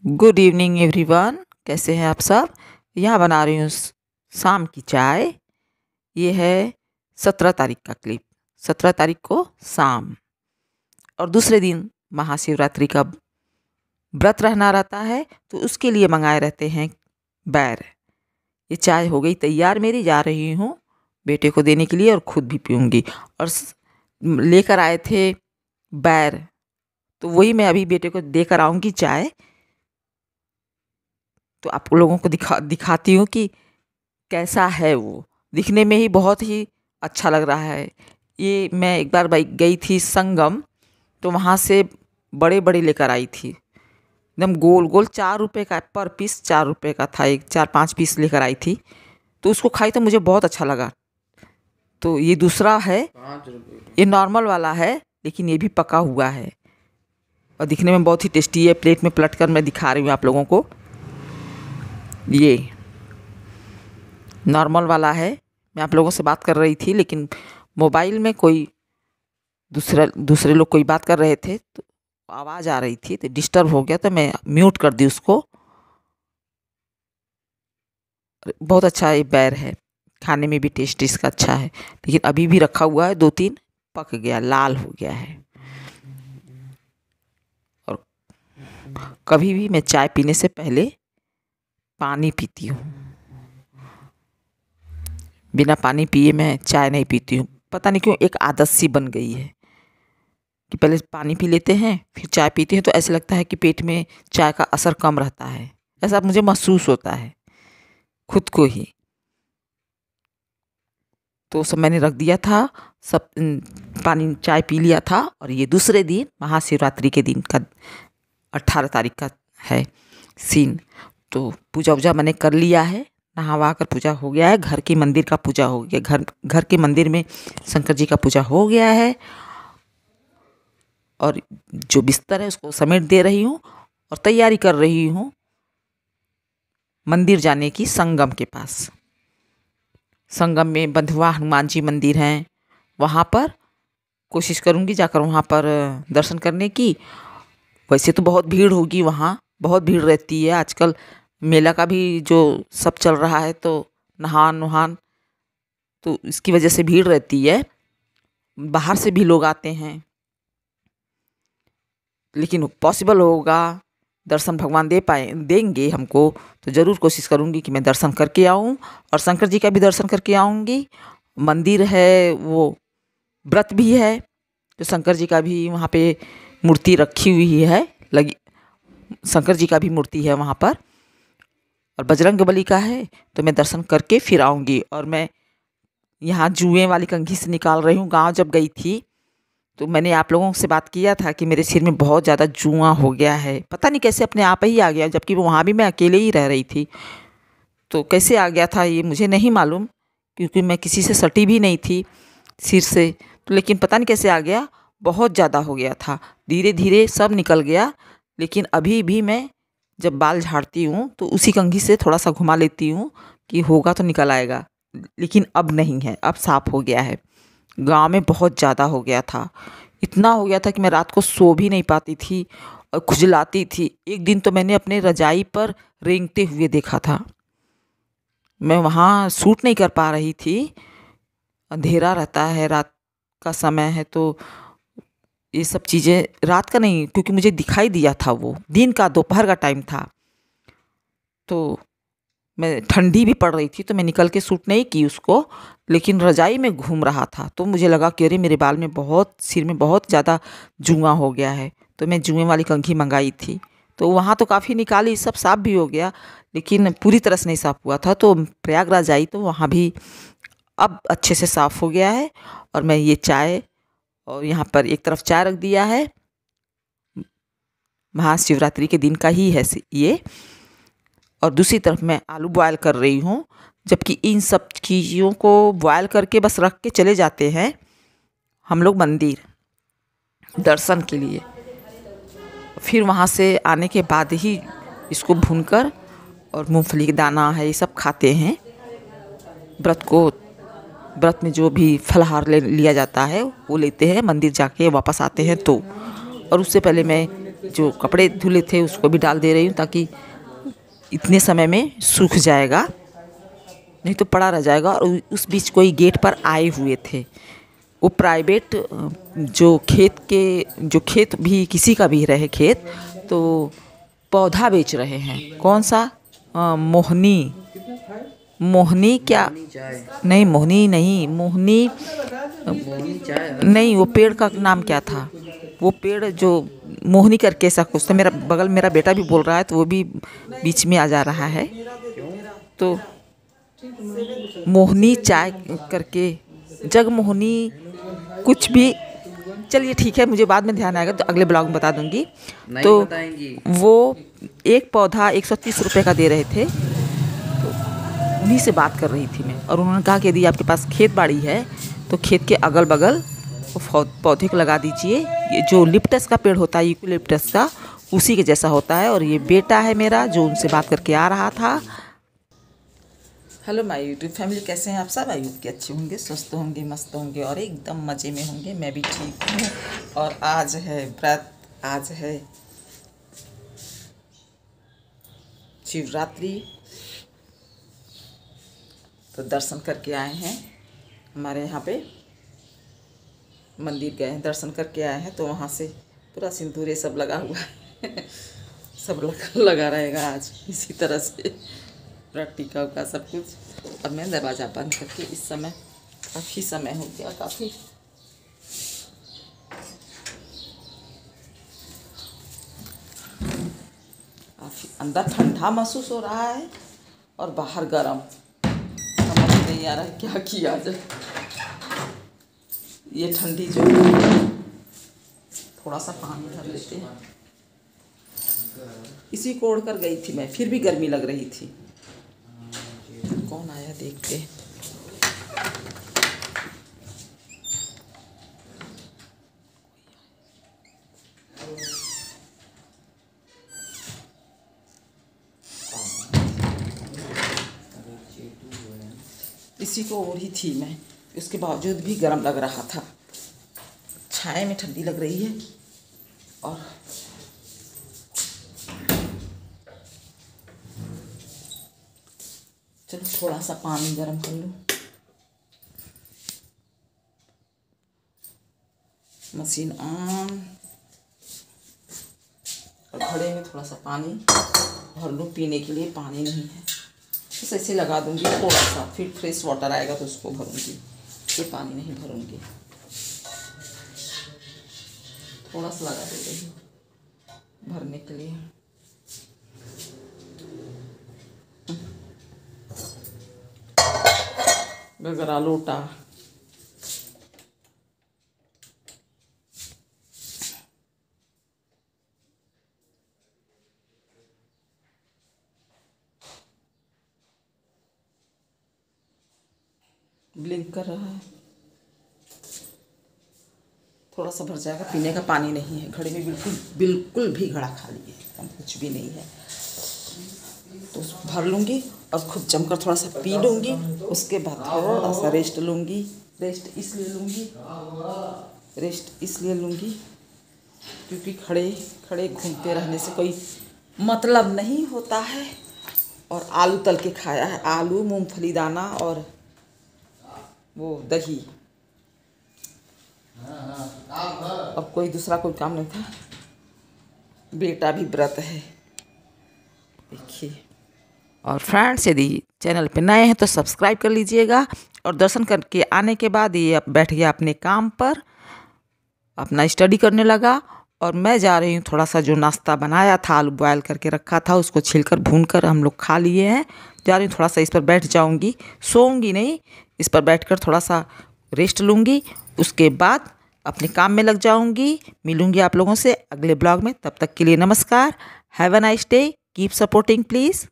Good evening everyone. कैसे हैं आप सब। यहाँ बना रही हूँ शाम की चाय। ये है 17 तारीख का क्लिप। 17 तारीख को शाम और दूसरे दिन महाशिवरात्रि का व्रत रहना रहता है, तो उसके लिए मंगाए रहते हैं बैर। ये चाय हो गई तैयार मेरी, जा रही हूँ बेटे को देने के लिए और ख़ुद भी पीऊँगी। और लेकर आए थे बैर, तो वही मैं अभी बेटे को देकर आऊँगी चाय। तो आप लोगों को दिखाती हूँ कि कैसा है वो। दिखने में ही बहुत ही अच्छा लग रहा है। ये मैं एक बार गई थी संगम, तो वहाँ से बड़े बड़े लेकर आई थी, एकदम गोल गोल। 4 रुपये का पर पीस, 4 रुपये का था। एक 4-5 पीस लेकर आई थी, तो उसको खाई तो मुझे बहुत अच्छा लगा। तो ये दूसरा है, ये नॉर्मल वाला है, लेकिन ये भी पका हुआ है और दिखने में बहुत ही टेस्टी है। प्लेट में पलट कर मैं दिखा रही हूँ आप लोगों को। ये नॉर्मल वाला है। मैं आप लोगों से बात कर रही थी, लेकिन मोबाइल में कोई दूसरे लोग कोई बात कर रहे थे, तो आवाज़ आ रही थी, तो डिस्टर्ब हो गया, तो मैं म्यूट कर दी उसको। बहुत अच्छा ये बैर है, खाने में भी टेस्ट इसका अच्छा है, लेकिन अभी भी रखा हुआ है। 2-3 पक गया, लाल हो गया है। और कभी भी मैं चाय पीने से पहले पानी पीती हूँ। बिना पानी पिए मैं चाय नहीं पीती हूँ। पता नहीं क्यों एक आदत सी बन गई है कि पहले पानी पी लेते हैं फिर चाय पीते हैं, तो ऐसे लगता है कि पेट में चाय का असर कम रहता है। ऐसा मुझे महसूस होता है खुद को ही। तो सब मैंने रख दिया था, सब पानी चाय पी लिया था। और ये दूसरे दिन महाशिवरात्रि के दिन का 18 तारीख का है सीन। तो पूजा वूजा मैंने कर लिया है, नहा कर पूजा हो गया है। घर के मंदिर का पूजा हो गया, घर के मंदिर में शंकर जी का पूजा हो गया है। और जो बिस्तर है उसको समेट दे रही हूँ और तैयारी कर रही हूँ मंदिर जाने की, संगम के पास। संगम में बंधुआ हनुमान जी मंदिर हैं, वहाँ पर कोशिश करूँगी जाकर वहाँ पर दर्शन करने की। वैसे तो बहुत भीड़ होगी वहाँ, बहुत भीड़ रहती है आजकल। मेला का भी जो सब चल रहा है, तो नहान, तो इसकी वजह से भीड़ रहती है। बाहर से भी लोग आते हैं, लेकिन पॉसिबल होगा, दर्शन भगवान देंगे हमको, तो ज़रूर कोशिश करूँगी कि मैं दर्शन करके आऊँ और शंकर जी का भी दर्शन करके आऊँगी। मंदिर है, वो व्रत भी है, तो शंकर जी का भी वहाँ पे मूर्ति रखी हुई है, लगी। शंकर जी का भी मूर्ति है वहाँ पर, और बजरंग बली का है। तो मैं दर्शन करके फिर आऊँगी। और मैं यहाँ जुएँ वाली कंघी से निकाल रही हूँ। गाँव जब गई थी तो मैंने आप लोगों से बात किया था कि मेरे सिर में बहुत ज़्यादा जुआ हो गया है, पता नहीं कैसे अपने आप ही आ गया, जबकि वहाँ भी मैं अकेले ही रह रही थी। तो कैसे आ गया था ये मुझे नहीं मालूम, क्योंकि मैं किसी से सटी भी नहीं थी सिर से। तो लेकिन पता नहीं कैसे आ गया, बहुत ज़्यादा हो गया था। धीरे धीरे सब निकल गया, लेकिन अभी भी मैं जब बाल झाड़ती हूँ तो उसी कंघी से थोड़ा सा घुमा लेती हूँ कि होगा तो निकल आएगा। लेकिन अब नहीं है, अब साफ़ हो गया है। गांव में बहुत ज़्यादा हो गया था, इतना हो गया था कि मैं रात को सो भी नहीं पाती थी और खुजलाती थी। एक दिन तो मैंने अपने रजाई पर रेंगते हुए देखा था। मैं वहाँ सूट नहीं कर पा रही थी, अंधेरा रहता है, रात का समय है, तो ये सब चीज़ें रात का नहीं, क्योंकि मुझे दिखाई दिया था वो दिन का, दोपहर का टाइम था। तो मैं ठंडी भी पड़ रही थी, तो मैं निकल के सूट नहीं की उसको, लेकिन रजाई में घूम रहा था। तो मुझे लगा कि अरे मेरे बाल में सिर में बहुत ज़्यादा जुआ हो गया है। तो मैं जुएँ वाली कंघी मंगाई थी, तो वहाँ तो काफ़ी निकाली, सब साफ़ भी हो गया, लेकिन पूरी तरह से नहीं साफ़ हुआ था। तो प्रयागराज आई तो वहाँ भी अब अच्छे से साफ़ हो गया है। और मैं ये चाय, और यहाँ पर एक तरफ चाय रख दिया है, महाशिवरात्रि के दिन का ही है ये, और दूसरी तरफ मैं आलू बॉयल कर रही हूँ। जबकि इन सब चीज़ों को बॉयल करके बस रख के चले जाते हैं हम लोग मंदिर दर्शन के लिए। फिर वहाँ से आने के बाद ही इसको भूनकर और मूंगफली के दाना है ये सब खाते हैं। व्रत में जो भी फलाहार लिया जाता है वो लेते हैं, मंदिर जाके वापस आते हैं तो। और उससे पहले मैं जो कपड़े धुले थे उसको भी डाल दे रही हूँ, ताकि इतने समय में सूख जाएगा, नहीं तो पड़ा रह जाएगा। और उस बीच कोई गेट पर आए हुए थे, वो प्राइवेट जो खेत भी किसी का भी रहे खेत, तो पौधा बेच रहे हैं। कौन सा? मोहनी क्या? नहीं, मोहनी नहीं, मोहनी नहीं, वो पेड़ का नाम क्या था? वो पेड़ जो मोहनी करके ऐसा कुछ था। मेरा बेटा भी बोल रहा है, तो वो भी बीच में आ जा रहा है। तो मोहनी चाय करके, जगमोहनी कुछ भी, चलिए ठीक है, मुझे बाद में ध्यान आएगा तो अगले ब्लॉग में बता दूंगी। तो वो एक पौधा 130 रुपये का दे रहे थे, तो उन्हीं से बात कर रही थी मैं। और उन्होंने कहा कि यदि आपके पास खेत बाड़ी है तो खेत के अगल बगल पौधे को लगा दीजिए। ये जो लिप्टस का पेड़ होता है, यूकेलिप्टस का, उसी के जैसा होता है। और ये बेटा है मेरा जो उनसे बात करके आ रहा था। हेलो माय यूट्यूब फैमिली, कैसे हैं आप सब? आई होप कि अच्छे होंगे, स्वस्थ होंगे, मस्त होंगे और एकदम मज़े में होंगे। मैं भी ठीक हूँ। और आज है व्रत, आज है शिवरात्रि, तो दर्शन करके आए हैं। हमारे यहाँ पे मंदिर गए हैं, दर्शन करके आए हैं, तो वहाँ से पूरा सिंदूर सब लगा हुआ है सब लगा रहेगा आज इसी तरह से, टीका का सब कुछ। और मैं दरवाज़ा बंद करके, इस समय काफ़ी समय हो गया, काफ़ी अंदर ठंडा महसूस हो रहा है और बाहर गर्म, समझ नहीं आ रहा है क्या किया जाए। ये ठंडी जो, थोड़ा सा पानी भर लेते हैं। इसी को ओढ़ कर गई थी मैं, फिर भी गर्मी लग रही थी। कौन आया देखते हैं। इसी को ओढ़ी थी मैं, उसके बावजूद भी गर्म लग रहा था। छाए में ठंडी लग रही है। और चलो थोड़ा सा पानी गर्म कर लूँ। मशीन ऑन, और घड़े में थोड़ा सा पानी भर लूँ, पीने के लिए पानी नहीं है, बस ऐसे लगा दूँगी थोड़ा सा, फिर फ्रेश वाटर आएगा तो उसको भरूँगी, ये पानी नहीं भरूँगी। थोड़ा सा लगा दे रही हूँ भरने के लिए। गगरा लोटा, ब्लिंक कर रहा है। थोड़ा सा भर जाएगा, पीने का पानी नहीं है घड़े में, बिल्कुल भी घड़ा खाली है, एकदम कुछ भी नहीं है। तो भर लूँगी और खूब जमकर थोड़ा सा पी लूँगी। उसके बाद थोड़ा सा रेस्ट लूँगी। रेस्ट इसलिए लूँगी क्योंकि खड़े घूमते रहने से कोई मतलब नहीं होता है। और आलू तल के खाया है, आलू, मूंगफली दाना और वो दही, और कोई दूसरा कोई काम नहीं था। बेटा भी व्रत है, देखिए। और फ्रेंड्स, यदि चैनल पे नए हैं तो सब्सक्राइब कर लीजिएगा। और दर्शन करके आने के बाद ये अब बैठ गया अपने काम पर, अपना स्टडी करने लगा। और मैं जा रही हूँ, थोड़ा सा जो नाश्ता बनाया था, आलू बॉयल करके रखा था, उसको छिलकर भूनकर हम लोग खा लिए हैं। जा रही हूँ, थोड़ा सा इस पर बैठ जाऊँगी, सोऊंगी नहीं, इस पर बैठकर थोड़ा सा रेस्ट लूँगी। उसके बाद अपने काम में लग जाऊँगी। मिलूँगी आप लोगों से अगले ब्लॉग में, तब तक के लिए नमस्कार। Have a nice day, keep supporting please.